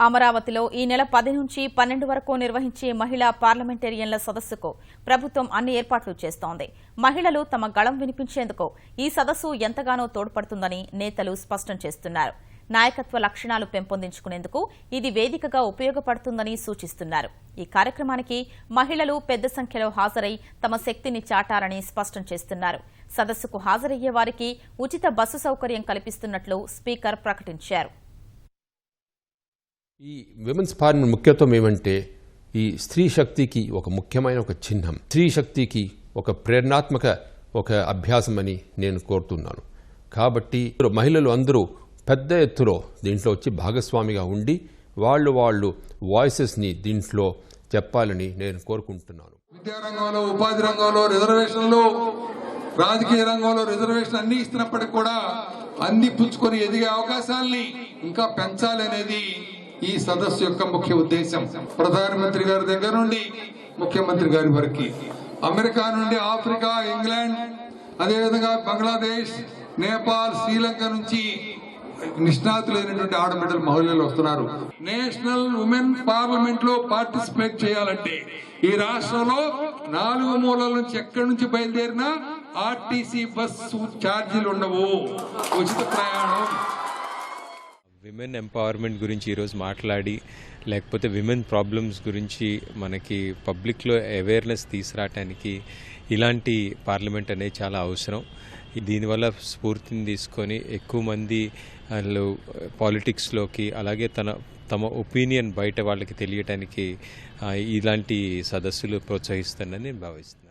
అమరావతిలో ఈ నెల 10 నుంచి 12 వరకు నిర్వహించే మహిళా పార్లమెంటేరియన్ల సదస్సుకు ప్రభుత్వం అన్ని ఏర్పాట్లు చేస్తోంది. మహిళలు తమ గళం వినిపించేందుకు ఈ సదస్సు ఎంతగానో తోడ్పడుతుందని నేతలు స్పష్టం చేస్తున్నారు. నాయకత్వ లక్షణాలు పెంపొందించుకునేందుకు ఇది వేదికగా ఉపయోగపడుతుందని సూచిస్తున్నారు. ఈ కార్యక్రమానికి మహిళలు పెద్ద సంఖ్యలో హాజరై తమ శక్తిని చాటారని స్పష్టం చేస్తున్నారు. సదస్సుకు హాజరయ్యే వారికి ఉచిత బస్సు సౌకర్యం కల్పిస్తున్నట్లు స్పీకర్ ప్రకటించారు. ఈ విమెన్స్ పార్లమెంట్ ముఖ్యత్వం ఏమంటే ఈ స్త్రీ శక్తికి ఒక ముఖ్యమైన ఒక చిహ్నం, స్త్రీ శక్తికి ఒక ప్రేరణాత్మక ఒక అభ్యాసం అని నేను కోరుతున్నాను. కాబట్టి మహిళలు అందరూ పెద్ద ఎత్తులో దీంట్లో వచ్చి భాగస్వామిగా ఉండి వాళ్ళు వాయిసెస్ని దీంట్లో చెప్పాలని నేను కోరుకుంటున్నాను. విద్యారంగంలో, ఉపాధి రంగంలో రిజర్వేషన్లు, రాజకీయ రంగంలో రిజర్వేషన్ అన్ని ఇస్తున్నప్పటికీ కూడా అన్ని పుచ్చుకొని ఎదిగే అవకాశాలని ఇంకా పెంచాలనేది ఈ సదస్సు యొక్క ముఖ్య ఉద్దేశం. ప్రధానమంత్రి గారి దగ్గర నుండి ముఖ్యమంత్రి గారి వరకు, అమెరికా నుండి ఆఫ్రికా, ఇంగ్లాండ్, అదేవిధంగా బంగ్లాదేశ్, నేపాల్, శ్రీలంక నుంచి నిష్ణాతులైనటువంటి ఆడబిడ్డలు మహిళలు వస్తున్నారు. నేషనల్ ఉమెన్ పార్లమెంట్ లో పార్టిసిపేట్ చేయాలంటే ఈ రాష్ట్రంలో 4 మూలల నుంచి ఎక్కడి నుంచి బయలుదేరినా ఆర్టీసీ బస్సు ఛార్జీలు ఉండవు, ఉచిత ప్రయాణం. విమెన్ ఎంపవర్మెంట్ గురించి ఈరోజు మాట్లాడి, లేకపోతే విమెన్ ప్రాబ్లమ్స్ గురించి మనకి పబ్లిక్లో అవేర్నెస్ తీసుకురావడానికి ఇలాంటి పార్లమెంట్ అనేది చాలా అవసరం. దీనివల్ల స్ఫూర్తిని తీసుకొని ఎక్కువ మంది పాలిటిక్స్లోకి, అలాగే తమ ఒపీనియన్ బయట వాళ్ళకి తెలియటానికి ఇలాంటి సదస్సులు ప్రోత్సహిస్తానని నేను భావిస్తున్నాను.